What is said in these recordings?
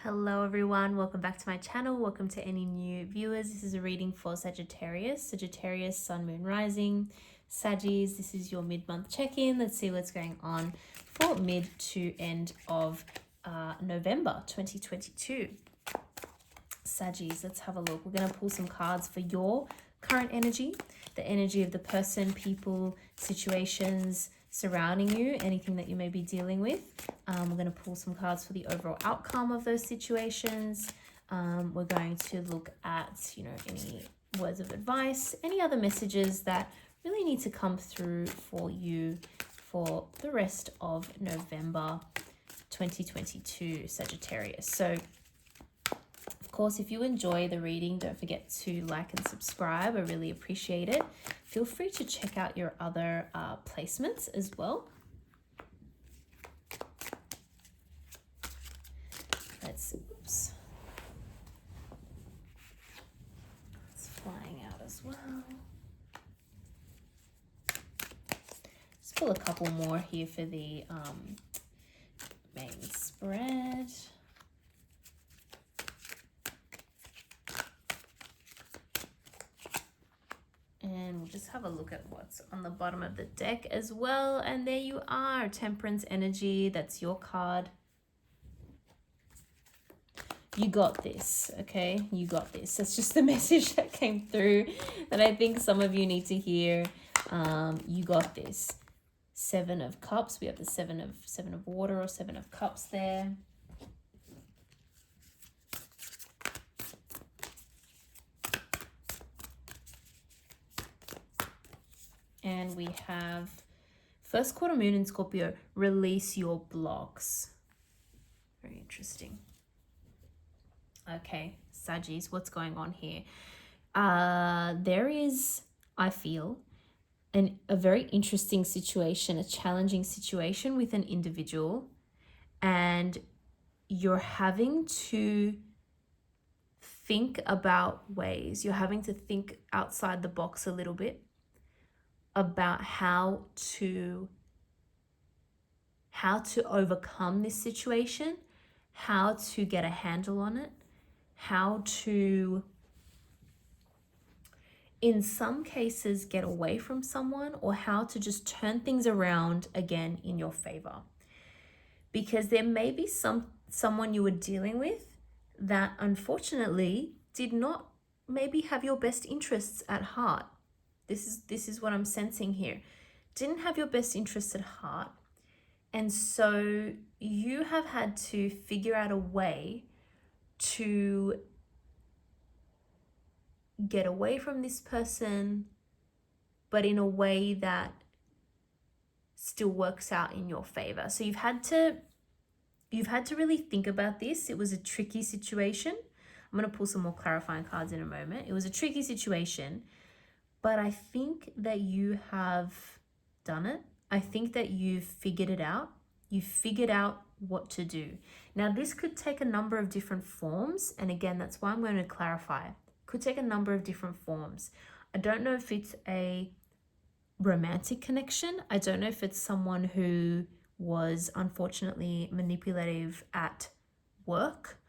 Hello everyone, welcome back to my channel. Welcome to any new viewers. This is a reading for Sagittarius, Sun, Moon, Rising. Saggies, this is your mid-month check-in. Let's see what's going on for mid to end of November 2022. Saggies, let's have a look. We're going to pull some cards for your current energy, the energy of the person, people, situations surrounding you, anything that you may be dealing with. We're going to pull some cards for the overall outcome of those situations. We're going to look at, any words of advice, any other messages that really need to come through for you for the rest of November 2022, Sagittarius. So, of course, if you enjoy the reading, don't forget to like and subscribe. I really appreciate it. Feel free to check out your other placements as well. Oops. It's flying out as well. Let's pull a couple more here for the main spread. And we'll just have a look at what's on the bottom of the deck as well. And there you are, Temperance energy. That's your card. You got this, okay? You got this. That's just the message that came through that I think some of you need to hear. You got this. Seven of Cups. We have the seven of water or Seven of Cups there. And we have first quarter moon in Scorpio, release your blocks. Very interesting. Okay, Saggies, what's going on here? There is, I feel, a very interesting situation, a challenging situation with an individual, and you're having to think about ways, you're having to think outside the box a little bit about how to overcome this situation, how to get a handle on it, how to, in some cases, get away from someone, or how to just turn things around again in your favor. Because there may be someone you were dealing with that unfortunately did not maybe have your best interests at heart. This is what I'm sensing here. Didn't have your best interests at heart. And so you have had to figure out a way to get away from this person, but in a way that still works out in your favor. So you've had to really think about this. It was a tricky situation. I'm going to pull some more clarifying cards in a moment. It was a tricky situation, but I think that you have done it. I think that you've figured it out. You've figured out what to do. Now, this could take a number of different forms. And again, that's why I'm going to clarify. It could take a number of different forms. I don't know if it's a romantic connection. I don't know if it's someone who was unfortunately manipulative at work.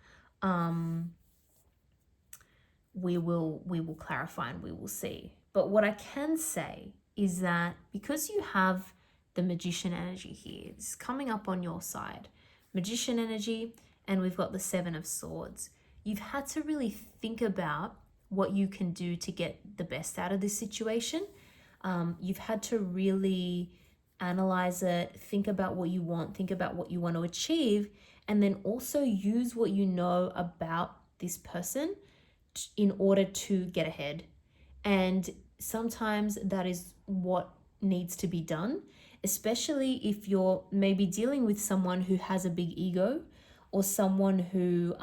We will clarify and we will see. But what I can say is that because you have the Magician energy here, it's coming up on your side, Magician energy, and we've got the Seven of Swords. You've had to really think about what you can do to get the best out of this situation. You've had to really analyze it, think about what you want, think about what you want to achieve, and then also use what you know about this person in order to get ahead. And sometimes that is what needs to be done, especially if you're maybe dealing with someone who has a big ego, or someone who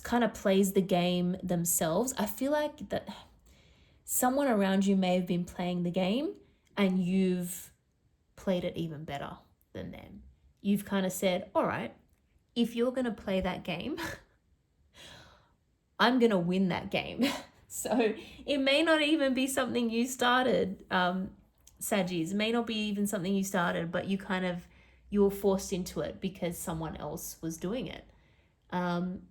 kind of plays the game themselves. I feel like that someone around you may have been playing the game and you've played it even better than them. You've kind of said, all right, if you're going to play that game, I'm going to win that game. So it may not even be something you started, Saggies. It may not be even something you started, but you kind of You were forced into it because someone else was doing it. And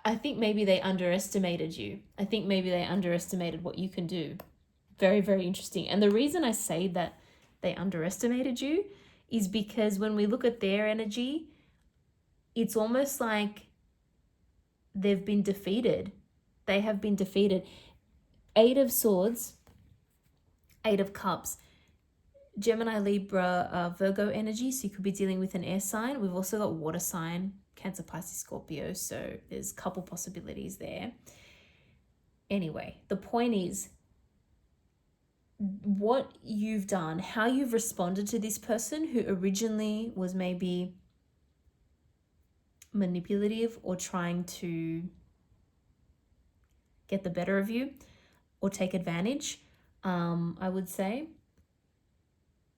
I think maybe they underestimated you. I think maybe they underestimated what you can do. Very, very interesting. And the reason I say that they underestimated you is because when we look at their energy, it's almost like they've been defeated. They have been defeated. 8 of Swords, 8 of Cups, Gemini, Libra, Virgo energy. So you could be dealing with an air sign. We've also got water sign, Cancer, Pisces, Scorpio. So there's a couple possibilities there. Anyway, the point is, what you've done, how you've responded to this person who originally was maybe manipulative or trying to get the better of you or take advantage, I would say.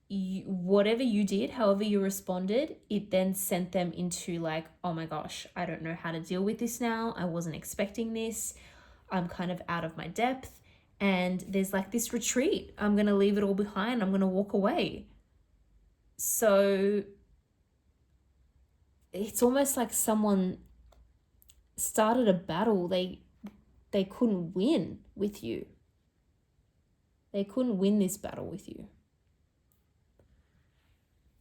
Whatever you did, however you responded, it then sent them into like, oh my gosh, I don't know how to deal with this now. I wasn't expecting this. I'm kind of out of my depth. And there's like this retreat. I'm going to leave it all behind. I'm going to walk away. So it's almost like someone started a battle they couldn't win with you. They couldn't win this battle with you.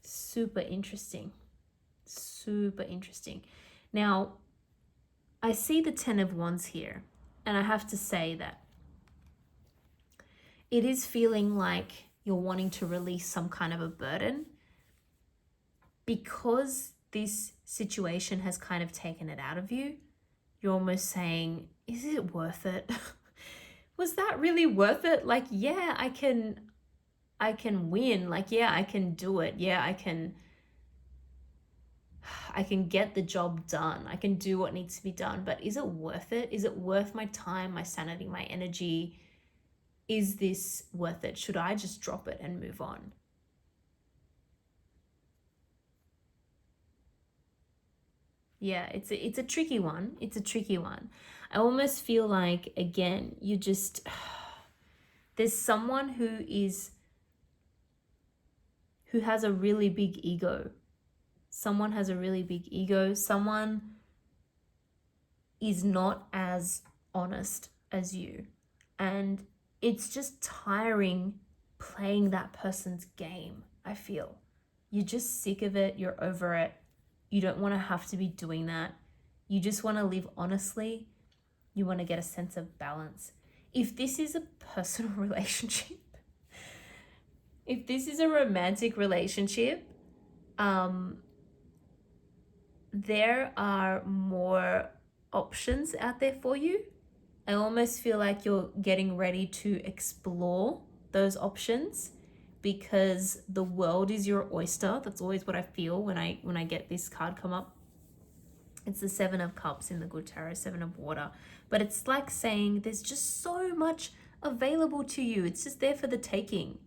Super interesting. Super interesting. Now, I see the 10 of Wands here, and I have to say that it is feeling like you're wanting to release some kind of a burden because this situation has kind of taken it out of you. You're almost saying, is it worth it? Was that really worth it? Like, yeah, I can win. Like, yeah, I can do it. Yeah, I can get the job done. I can do what needs to be done. But is it worth it? Is it worth my time, my sanity, my energy? Is this worth it? Should I just drop it and move on? Yeah, it's a tricky one. It's a tricky one. I almost feel like, again, you just there's someone who has a really big ego. Someone has a really big ego. Someone is not as honest as you. And it's just tiring playing that person's game, I feel. You're just sick of it. You're over it. You don't want to have to be doing that. You just want to live honestly. You want to get a sense of balance. If this is a personal relationship, if this is a romantic relationship, there are more options out there for you. I almost feel like you're getting ready to explore those options because the world is your oyster. That's always what I feel when I get this card come up. It's the 7 of Cups in the Good Tarot, 7 of Water. But it's like saying there's just so much available to you. It's just there for the taking.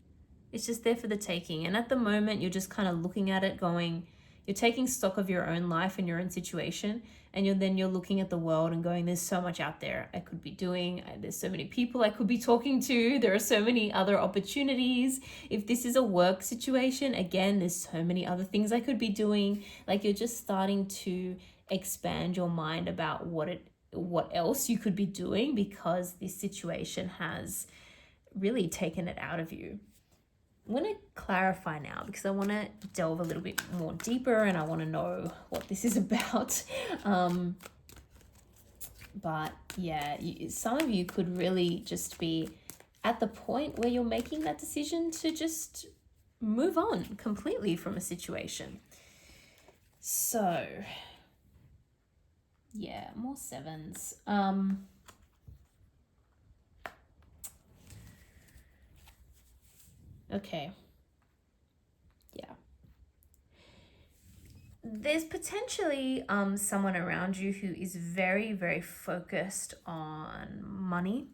It's just there for the taking. And at the moment, you're just kind of looking at it going, you're taking stock of your own life and your own situation. And you're looking at the world and going, there's so much out there I could be doing. There's so many people I could be talking to. There are so many other opportunities. If this is a work situation, again, there's so many other things I could be doing. Like, you're just starting to expand your mind about what else you could be doing because this situation has really taken it out of you. I'm going to clarify now because I want to delve a little bit more deeper and I want to know what this is about. But yeah, some of you could really just be at the point where you're making that decision to just move on completely from a situation. So yeah, more 7s. Okay. Yeah. There's potentially someone around you who is very, very focused on money.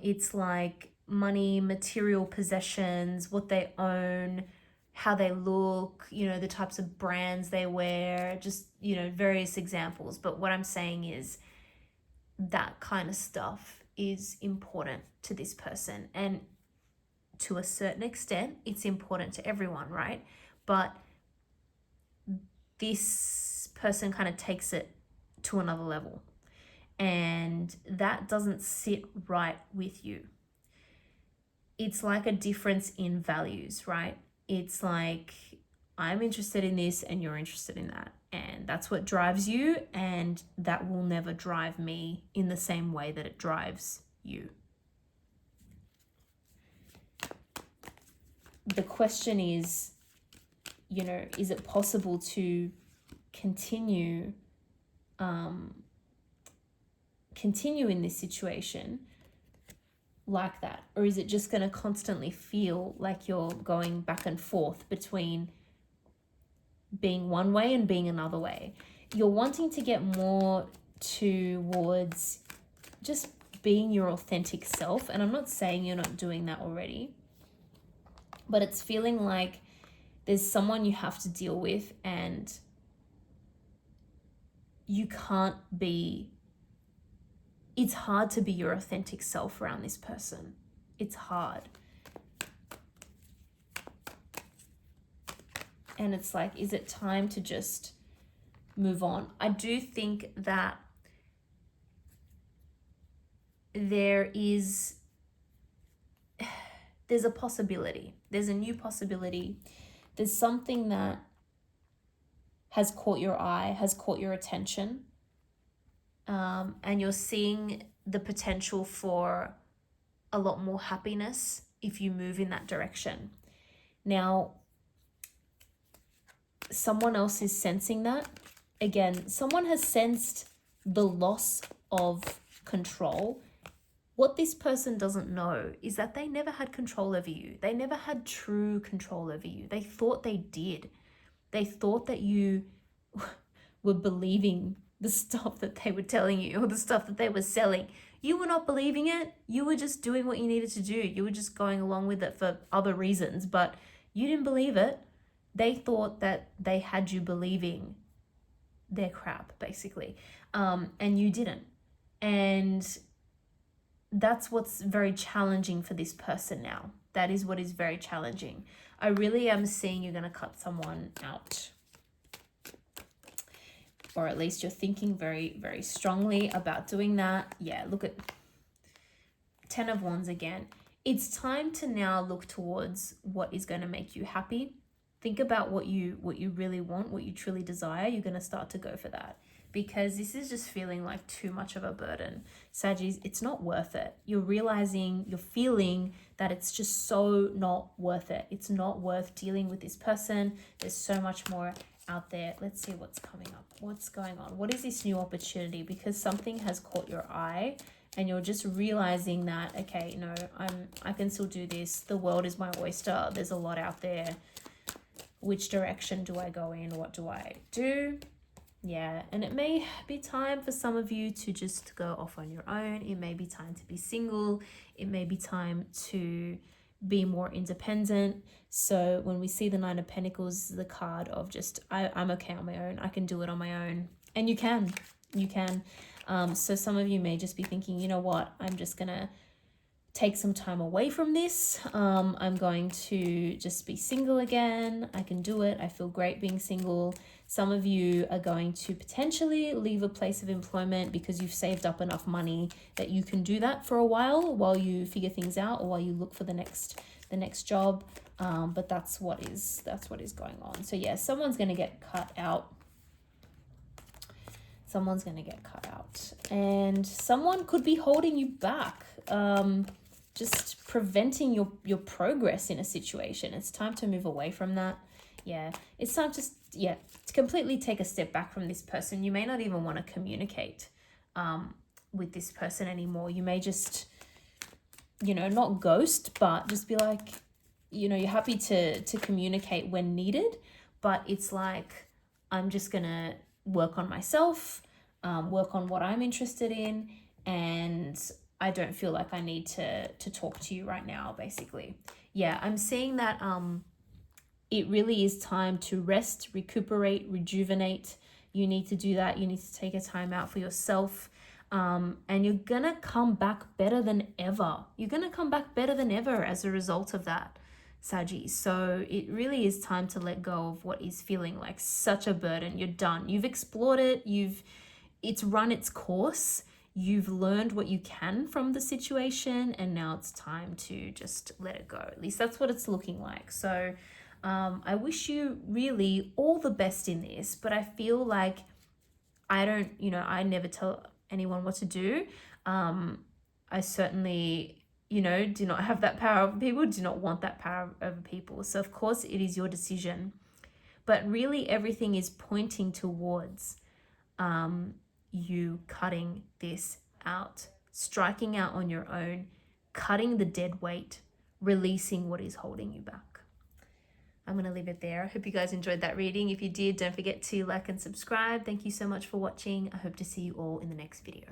It's like money, material possessions, what they own, how they look, the types of brands they wear, just, various examples. But what I'm saying is that kind of stuff is important to this person. And to a certain extent, it's important to everyone, right? But this person kind of takes it to another level, and that doesn't sit right with you. It's like a difference in values, right? It's like, I'm interested in this and you're interested in that, and that's what drives you, and that will never drive me in the same way that it drives you. The question is, is it possible to continue in this situation like that? Or is it just going to constantly feel like you're going back and forth between being one way and being another way? You're wanting to get more towards just being your authentic self. And I'm not saying you're not doing that already, but it's feeling like there's someone you have to deal with, and you can't be, it's hard to be your authentic self around this person. It's hard. And it's like, is it time to just move on? I do think that there's a possibility. There's a new possibility. There's something that has caught your eye, has caught your attention, and you're seeing the potential for a lot more happiness if you move in that direction. Now, someone else is sensing that. Again, someone has sensed the loss of control. What this person doesn't know is that they never had control over you. They never had true control over you. They thought they did. They thought that you were believing the stuff that they were telling you, or the stuff that they were selling. You were not believing it. You were just doing what you needed to do. You were just going along with it for other reasons, but you didn't believe it. They thought that they had you believing their crap, basically, and you didn't. And that's what's very challenging for this person now. That is what is very challenging. I really am seeing you're going to cut someone out. Or at least you're thinking very, very strongly about doing that. Yeah, look at 10 of Wands again. It's time to now look towards what is going to make you happy. Think about what you really want, what you truly desire. You're going to start to go for that, because this is just feeling like too much of a burden. Saggies, it's not worth it. You're realizing, you're feeling that it's just so not worth it. It's not worth dealing with this person. There's so much more out there. Let's see what's coming up. What's going on? What is this new opportunity? Because something has caught your eye and you're just realizing that, okay, no, I can still do this. The world is my oyster. There's a lot out there. Which direction do I go in? What do I do? Yeah, and it may be time for some of you to just go off on your own. It may be time to be single. It may be time to be more independent. So when we see the Nine of Pentacles, the card of just, I'm okay on my own. I can do it on my own. And you can. So some of you may just be thinking, you know what? I'm just going to take some time away from this. I'm going to just be single again. I can do it. I feel great being single. Some of you are going to potentially leave a place of employment because you've saved up enough money that you can do that for a while you figure things out, or while you look for the next job. But that's what is going on. So yeah, someone's going to get cut out. Someone's going to get cut out, and someone could be holding you back. Just preventing your progress in a situation. It's time to move away from that. Yeah, it's time to completely take a step back from this person. You may not even want to communicate with this person anymore. You may just, not ghost, but just be like, you're happy to communicate when needed, but it's like, I'm just gonna work on myself, work on what I'm interested in, and I don't feel like I need to talk to you right now, basically. Yeah, I'm seeing that it really is time to rest, recuperate, rejuvenate. You need to do that. You need to take a time out for yourself. And you're gonna come back better than ever. You're gonna come back better than ever as a result of that, Saggy. So it really is time to let go of what is feeling like such a burden. You're done. You've explored it. It's run its course. You've learned what you can from the situation, and now it's time to just let it go. At least that's what it's looking like. So I wish you really all the best in this, but I feel like I never tell anyone what to do. I certainly, do not have that power over people, do not want that power over people. So of course it is your decision, but really everything is pointing towards you cutting this out, striking out on your own, cutting the dead weight, releasing what is holding you back. I'm going to leave it there. I hope you guys enjoyed that reading. If you did, don't forget to like and subscribe. Thank you so much for watching. I hope to see you all in the next video.